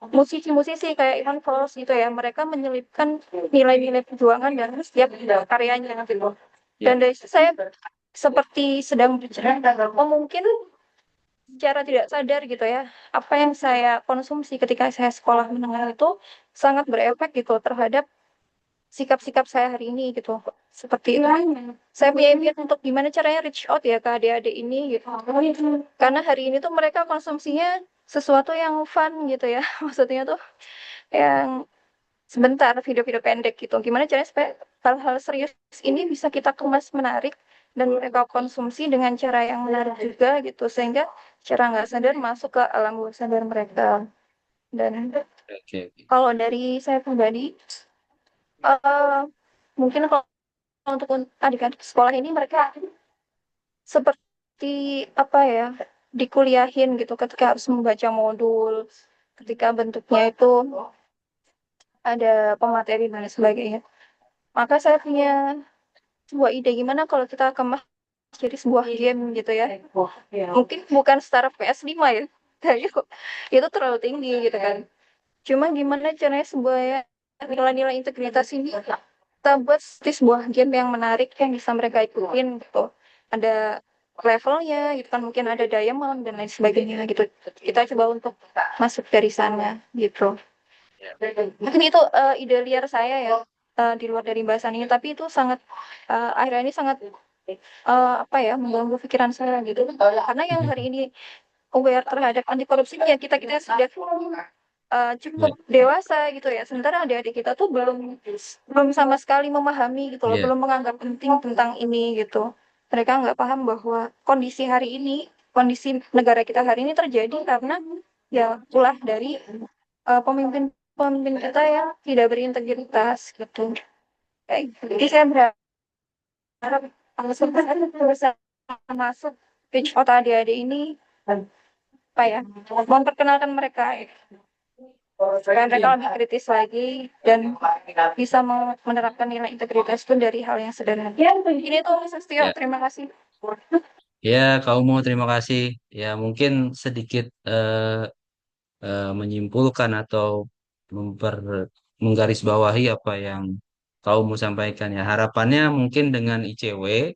musisi-musisi kayak Iwan Fals gitu ya, mereka menyelipkan nilai-nilai perjuangan dalam setiap karyanya gitu. Ya, Dan dari situ saya seperti sedang bercerita, oh mungkin secara tidak sadar gitu ya, apa yang saya konsumsi ketika saya sekolah menengah itu sangat berefek gitu terhadap sikap-sikap saya hari ini gitu. Seperti itu. Saya punya impian untuk gimana caranya reach out ya ke adik-adik ini gitu. Karena hari ini tuh mereka konsumsinya sesuatu yang fun gitu ya. Maksudnya tuh yang sebentar video-video pendek gitu. Gimana caranya supaya hal-hal serius ini bisa kita kemas menarik dan mereka konsumsi dengan cara yang menarik juga gitu sehingga secara nggak sadar masuk ke alam bawah sadar mereka. Dan oke. kalau dari saya pribadi, eh mungkin kalau untuk adik-adik sekolah ini mereka seperti apa ya dikuliahin gitu ketika harus membaca modul, ketika bentuknya itu ada pemateri dan lain sebagainya. Maka saya punya sebuah ide gimana kalau kita kemas jadi sebuah game gitu ya. Mungkin bukan setara PS5 ya. Kayaknya kok itu terlalu tinggi gitu kan. Cuma gimana caranya sebuah ya, nilai-nilai integritas ini kita buat seperti sebuah game yang menarik yang bisa mereka ikutin gitu. Ada levelnya gitu kan, mungkin ada diamond dan lain sebagainya gitu. Kita coba untuk masuk dari sana gitu. Mungkin itu ide liar saya ya, di luar dari bahasan ini, tapi itu sangat akhirnya ini sangat apa ya mengganggu pikiran saya gitu. Karena yang hari ini aware terhadap anti korupsi ya kita kita sudah Ya, cukup dewasa gitu ya. Sementara adik-adik kita tuh belum belum sama sekali memahami gitu loh, ya, belum menganggap penting tentang ini gitu. Mereka nggak paham bahwa kondisi hari ini, kondisi negara kita hari ini terjadi karena ya ulah dari pemimpin-pemimpin kita yang tidak berintegritas gitu. Kayak gitu. Jadi saya berharap bisa masuk pitch otak adik-adik ini apa ya memperkenalkan mereka ya, supaya mereka lebih kritis lagi dan bisa menerapkan nilai integritas itu dari hal yang sederhana. Ya, ini tuh Mas Astio. ya. Terima kasih. Ya, kamu terima kasih. Ya, mungkin sedikit menyimpulkan atau memper menggarisbawahi apa yang kamu sampaikan ya. Harapannya mungkin dengan ICW,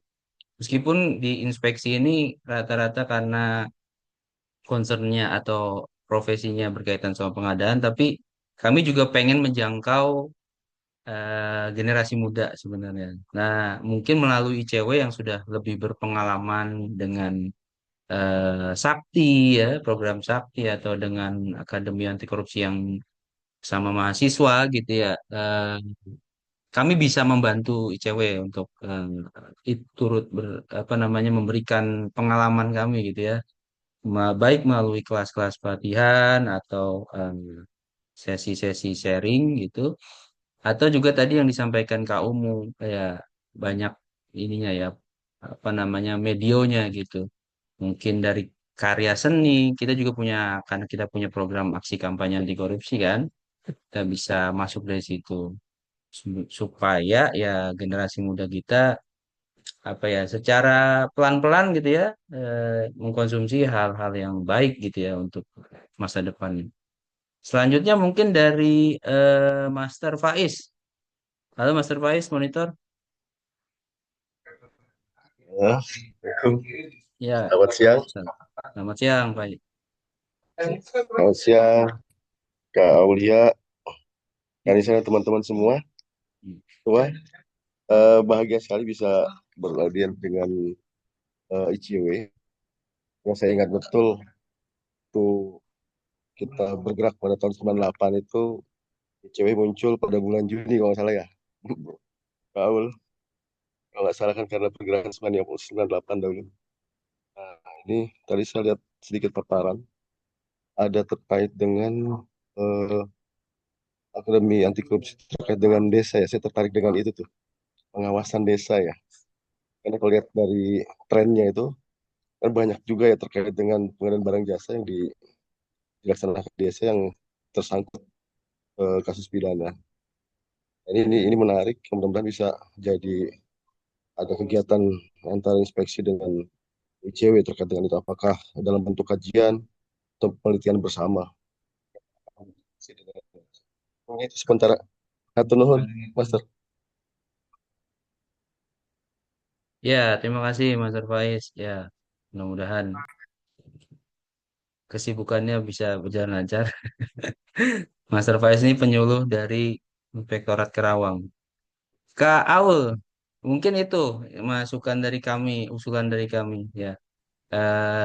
meskipun di inspeksi ini rata-rata karena concernnya atau profesinya berkaitan sama pengadaan, tapi kami juga pengen menjangkau generasi muda sebenarnya. Nah, mungkin melalui ICW yang sudah lebih berpengalaman dengan Sakti ya, program Sakti atau dengan Akademi Anti Korupsi yang sama mahasiswa gitu ya. Kami bisa membantu ICW untuk turut apa namanya memberikan pengalaman kami gitu ya. Baik melalui kelas-kelas pelatihan atau sesi-sesi sharing gitu atau juga tadi yang disampaikan Kak Umu ya banyak ininya ya apa namanya medionya gitu. Mungkin dari karya seni kita juga punya karena kita punya program aksi kampanye anti korupsi kan. Kita bisa masuk dari situ supaya ya generasi muda kita apa ya secara pelan-pelan gitu ya mengkonsumsi hal-hal yang baik gitu ya untuk masa depan. Selanjutnya mungkin dari Master Faiz. Halo Master Faiz, monitor. Ya, Assalamualaikum. Ya, Selamat siang. selamat siang Pak. Selamat siang, Kak Aulia, dan di sana teman-teman semua. Wah, bahagia sekali bisa berladian dengan ICW. Yang saya ingat betul, tuh kita bergerak pada tahun 98 itu, ICW muncul pada bulan Juni kalau nggak salah ya. Kak Aul, kalau nggak salah kan karena pergerakan 98 dahulu. Nah, ini tadi saya lihat sedikit paparan, ada terkait dengan eh, Akademi Anti Korupsi terkait dengan desa ya. Saya tertarik dengan itu tuh, pengawasan desa ya. Karena kalau lihat dari trennya itu, kan banyak juga ya terkait dengan pengadaan barang jasa yang dilaksanakan di desa yang tersangkut kasus pidana. Ini menarik, mudah-mudahan bisa jadi ada kegiatan antara inspeksi dengan ICW terkait dengan itu. Apakah dalam bentuk kajian atau penelitian bersama. kasih dengan itu sementara. Hatur nuhun, Master. Ya, terima kasih Mas Faiz. Ya, mudah-mudahan kesibukannya bisa berjalan lancar. Mas Faiz ini penyuluh dari Inspektorat Kerawang. Kak Aul, mungkin itu masukan dari kami, usulan dari kami. Ya,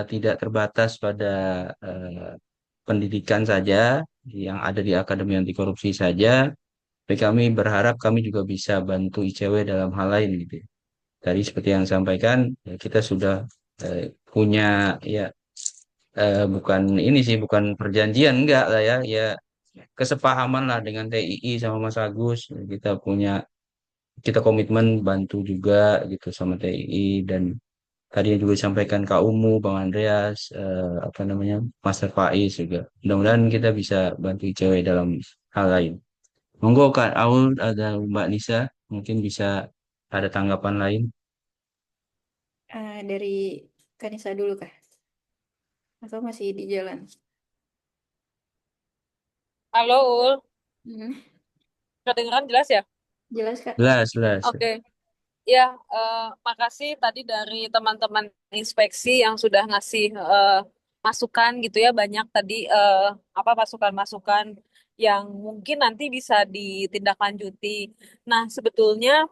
tidak terbatas pada pendidikan saja yang ada di Akademi Anti Korupsi saja. Tapi kami berharap kami juga bisa bantu ICW dalam hal lain gitu, ya. Tadi seperti yang sampaikan, ya, kita sudah punya ya bukan ini sih bukan perjanjian enggak lah ya ya kesepahaman lah dengan TII sama Mas Agus. Kita komitmen bantu juga gitu sama TII, dan tadi yang juga disampaikan Kak Umu, Bang Andreas, apa namanya, Master Faiz juga. Mudah-mudahan kita bisa bantu ICW dalam hal lain. Monggo Kak Aul, ada Mbak Nisa, mungkin bisa ada tanggapan lain. Dari Kanisa dulu kah? Atau masih di jalan? Halo Ul, Hmm, kedengeran jelas ya? jelas Kak. Jelas, jelas. Oke. Ya, makasih tadi dari teman-teman inspeksi yang sudah ngasih masukan gitu ya, banyak tadi apa masukan-masukan yang mungkin nanti bisa ditindaklanjuti. Nah, sebetulnya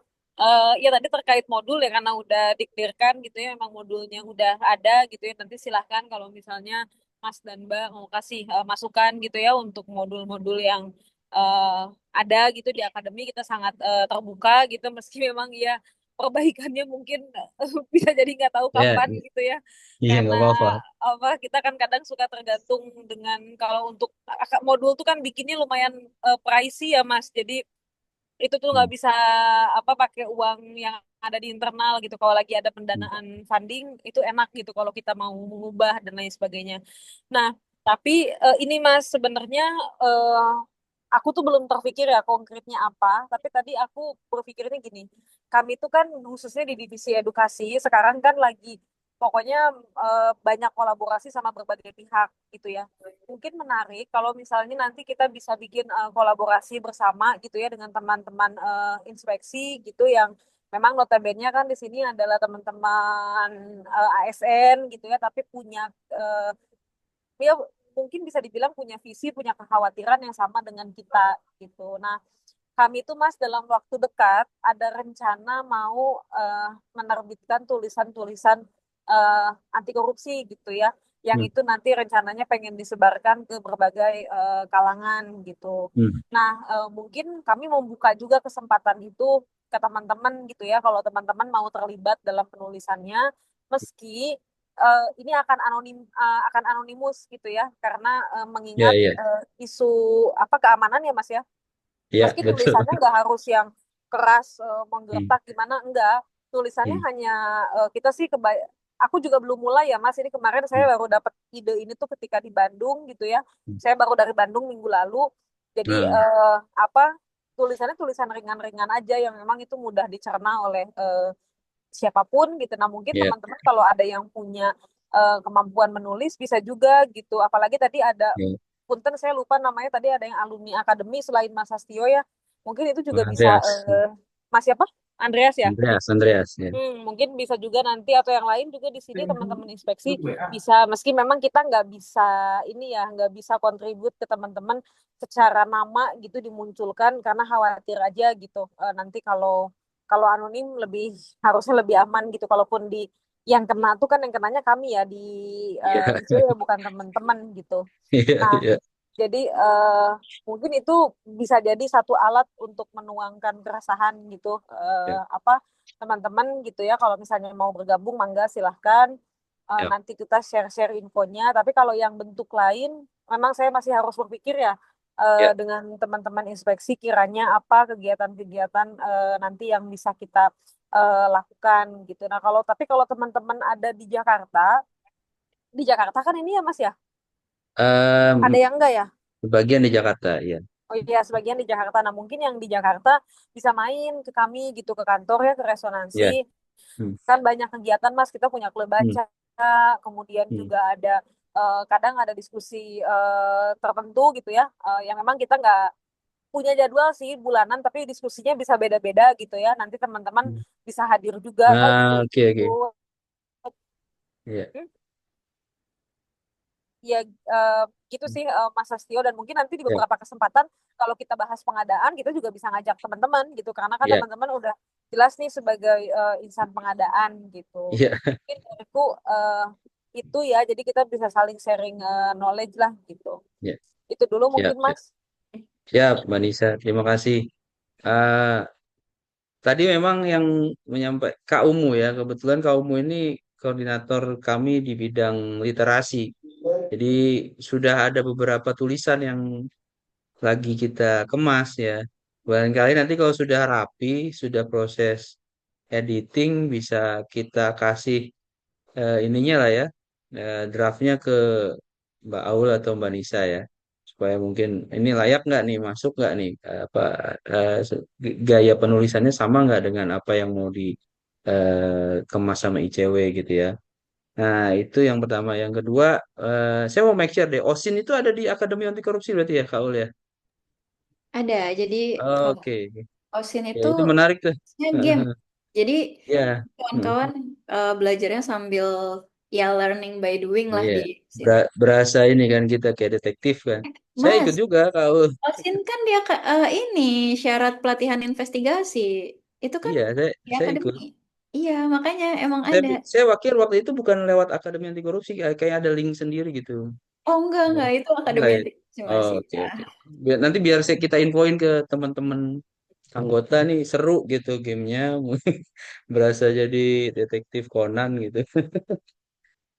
ya tadi terkait modul ya karena udah diklirkan gitu ya, memang modulnya udah ada gitu ya. Nanti silahkan kalau misalnya Mas dan Mbak mau kasih masukan gitu ya untuk modul-modul yang eh, ada gitu di akademi, kita sangat terbuka gitu meski memang ya perbaikannya mungkin bisa jadi nggak tahu Ya, kapan gitu ya iya karena nggak apa-apa. apa kita kan kadang suka tergantung dengan kalau untuk modul tuh kan bikinnya lumayan pricey ya Mas, jadi itu tuh nggak Hmm. bisa apa pakai uang yang ada di internal gitu. Kalau lagi ada pendanaan funding itu enak gitu kalau kita mau mengubah dan lain sebagainya. Nah, tapi ini Mas sebenarnya eh, aku tuh belum terpikir ya konkretnya apa, tapi tadi aku berpikirnya gini. Kami tuh kan khususnya di divisi edukasi sekarang kan lagi pokoknya banyak kolaborasi sama berbagai pihak gitu ya. Mungkin menarik kalau misalnya nanti kita bisa bikin kolaborasi bersama gitu ya dengan teman-teman inspeksi gitu yang memang notabene kan di sini adalah teman-teman ASN gitu ya, tapi punya ya mungkin bisa dibilang punya visi, punya kekhawatiran yang sama dengan kita gitu. Nah, kami itu Mas dalam waktu dekat ada rencana mau menerbitkan tulisan-tulisan anti korupsi gitu ya. Yang Hmm. itu nanti rencananya pengen disebarkan ke berbagai kalangan gitu. Hmm. Nah, mungkin kami membuka juga kesempatan itu ke teman-teman gitu ya. Kalau teman-teman mau terlibat dalam penulisannya, meski ini akan anonimus gitu ya, karena Ya, mengingat ya, isu apa keamanan ya Mas ya. ya, Meski betul. tulisannya nggak harus yang keras Hmm. menggertak gimana, enggak. Tulisannya Hmm. hanya kita sih aku juga belum mulai ya Mas. Ini kemarin saya Hmm. baru dapat ide ini tuh ketika di Bandung gitu ya. Saya baru dari Bandung minggu lalu. Jadi Nah, apa tulisannya tulisan ringan-ringan aja yang memang itu mudah dicerna oleh siapapun gitu. Nah, mungkin ya, teman-teman kalau ada yang punya kemampuan menulis bisa juga gitu. Apalagi tadi ada ya. punten saya lupa namanya tadi ada yang alumni akademi selain Mas Sastio ya. Mungkin itu juga Bang bisa Andreas. Mas siapa? Andreas ya. Andreas, Andreas, ya. Mungkin bisa juga nanti atau yang lain juga di sini teman-teman inspeksi bisa meski memang kita nggak bisa ini ya nggak bisa kontribut ke teman-teman secara nama gitu dimunculkan karena khawatir aja gitu. Nanti kalau kalau anonim lebih harusnya lebih aman gitu kalaupun di yang kena tuh kan yang kenanya kami ya di Iya, IC ya bukan teman-teman gitu. iya, Nah, iya. jadi mungkin itu bisa jadi satu alat untuk menuangkan keresahan gitu Ya, apa teman-teman gitu ya kalau misalnya mau bergabung mangga silahkan. ya, Nanti kita share-share infonya tapi kalau yang bentuk lain memang saya masih harus berpikir ya ya. dengan teman-teman inspeksi kiranya apa kegiatan-kegiatan nanti yang bisa kita lakukan gitu. Nah kalau teman-teman ada di Jakarta kan ini ya Mas ya ada Em, yang enggak ya. Bagian di Jakarta, ya. Oh iya, sebagian di Jakarta. Nah, mungkin yang di Jakarta bisa main ke kami gitu, ke kantor ya, ke resonansi. Ya. Hmm. Kan banyak kegiatan, Mas. Kita punya klub Hmm. baca, kemudian Hmm. juga ada kadang ada diskusi tertentu gitu ya, yang memang kita nggak punya jadwal sih bulanan, tapi diskusinya bisa beda-beda gitu ya. Nanti teman-teman bisa hadir juga Ah, oke gitu. oke. Iya, Hmm? Ya gitu sih Mas Sastio, dan mungkin nanti di iya, beberapa kesempatan kalau kita bahas pengadaan kita juga bisa ngajak teman-teman gitu, karena kan iya, teman-teman udah jelas nih sebagai insan pengadaan gitu. iya, Mungkin dariku itu ya, jadi kita bisa saling sharing knowledge lah gitu. iya. Itu dulu Siap, mungkin siap. Mas. Siap, Mbak Nisa. Terima kasih. Eh, Tadi memang yang menyampaikan Kak Umu ya, kebetulan Kak Umu ini koordinator kami di bidang literasi. Jadi sudah ada beberapa tulisan yang lagi kita kemas ya. Barangkali nanti kalau sudah rapi, sudah proses editing, bisa kita kasih ininya lah ya, draftnya ke Mbak Aul atau Mbak Nisa ya, supaya mungkin ini layak nggak nih, masuk nggak nih, apa gaya penulisannya sama nggak dengan apa yang mau dikemas sama ICW gitu ya. Nah itu yang pertama. Yang kedua, saya mau make sure deh, OSIN itu ada di Akademi Anti Korupsi berarti ya, Kak Aul ya? Ada, jadi kalau Oke, OSIN ya itu itu menarik tuh. game. Jadi Ya, kawan-kawan belajarnya sambil ya learning by doing lah iya. di situ. Berasa ini kan kita kayak detektif kan. Saya ikut Mas, juga, Kak Aul. OSIN kan dia ini syarat pelatihan investigasi. Itu kan Iya, di saya ikut. akademi. Iya, makanya emang Saya, ada. saya waktu itu bukan lewat Akademi Anti Korupsi, kayak ada link sendiri gitu. Oh Ya. enggak, itu Enggak akademi ya? anti Oh, masih. oke, oke. Nanti biar kita infoin ke teman-teman anggota nih, seru gitu gamenya. Berasa jadi detektif Conan gitu.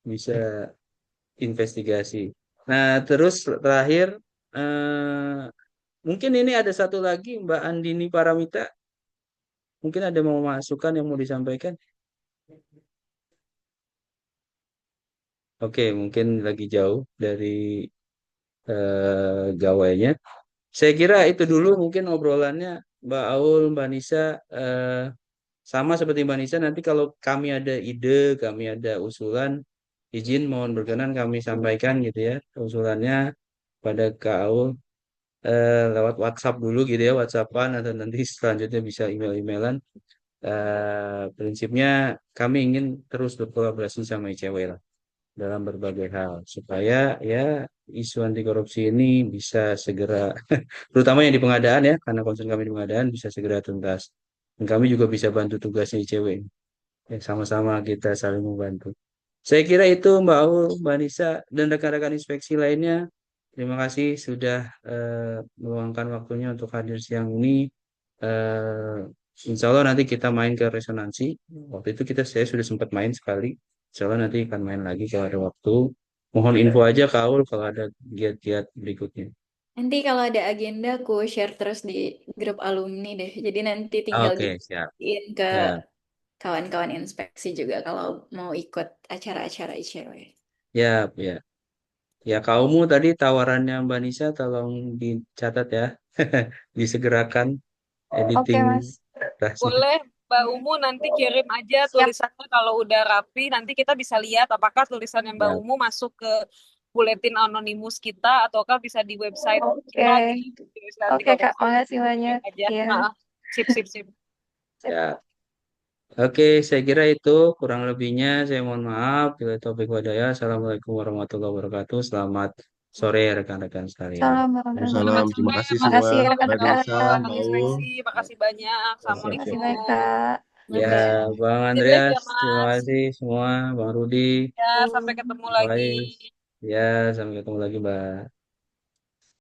Bisa investigasi. Nah, terus terakhir, eh, mungkin ini ada satu lagi Mbak Andini Paramita. Mungkin ada mau masukan yang mau disampaikan. Oke, mungkin lagi jauh dari gawainya. Saya kira itu dulu mungkin obrolannya Mbak Aul, Mbak Nisa, sama seperti Mbak Nisa. Nanti kalau kami ada ide, kami ada usulan, izin mohon berkenan kami sampaikan gitu ya usulannya pada Kak Aul, lewat WhatsApp dulu gitu ya, WhatsAppan atau nanti selanjutnya bisa email-emailan. Prinsipnya kami ingin terus berkolaborasi sama ICW lah dalam berbagai hal supaya ya isu anti korupsi ini bisa segera terutama yang di pengadaan ya karena concern kami di pengadaan bisa segera tuntas dan kami juga bisa bantu tugasnya ICW ya, sama-sama kita saling membantu. Saya kira itu Mbak Aul, Mbak Nisa dan rekan-rekan inspeksi lainnya, terima kasih sudah meluangkan waktunya untuk hadir siang ini. eh Insya Allah nanti kita main ke resonansi. Waktu itu saya sudah sempat main sekali. Insya Allah nanti akan main lagi kalau ada waktu. Mohon info aja Kak Aul kalau ada giat-giat berikutnya. Nanti kalau ada agenda aku share terus di grup alumni deh. Jadi nanti tinggal Oke, siap. diin ke Ya, kawan-kawan inspeksi juga kalau mau ikut acara-acara ICW. ya, ya. Ya, kamu tadi tawarannya Mbak Nisa tolong dicatat ya. Disegerakan Oke, editing Mas. tasnya. Boleh Mbak Umu nanti kirim aja Siap. tulisannya, kalau udah rapi nanti kita bisa lihat apakah tulisannya Mbak Ya, Umu masuk ke buletin anonimus kita ataukah bisa di website Oke. kita gitu, di website anti Oke, Kak. korupsi Makasih banyak. aja. Iya. Sip sip sip. Sip. ya. Oke, saya kira itu kurang lebihnya. Saya mohon maaf. Bila taufiq walhidayah. Assalamualaikum warahmatullahi wabarakatuh. Selamat sore rekan-rekan sekalian. Salam warahmatullahi Selamat Waalaikumsalam. Terima sore kasih semua. Makasih ya, Mas Mbak Sastio, Nisa, Kak. Mbak rekan Ul. inspeksi, makasih banyak. Siap, Makasih siap. banyak, Assalamualaikum. Kak. Ya, Maka Bang Di live ya Andreas, terima Mas. kasih semua. Bang Rudi, Ya, sampai ketemu lagi. Wais. Ya, sampai ketemu lagi, Mbak.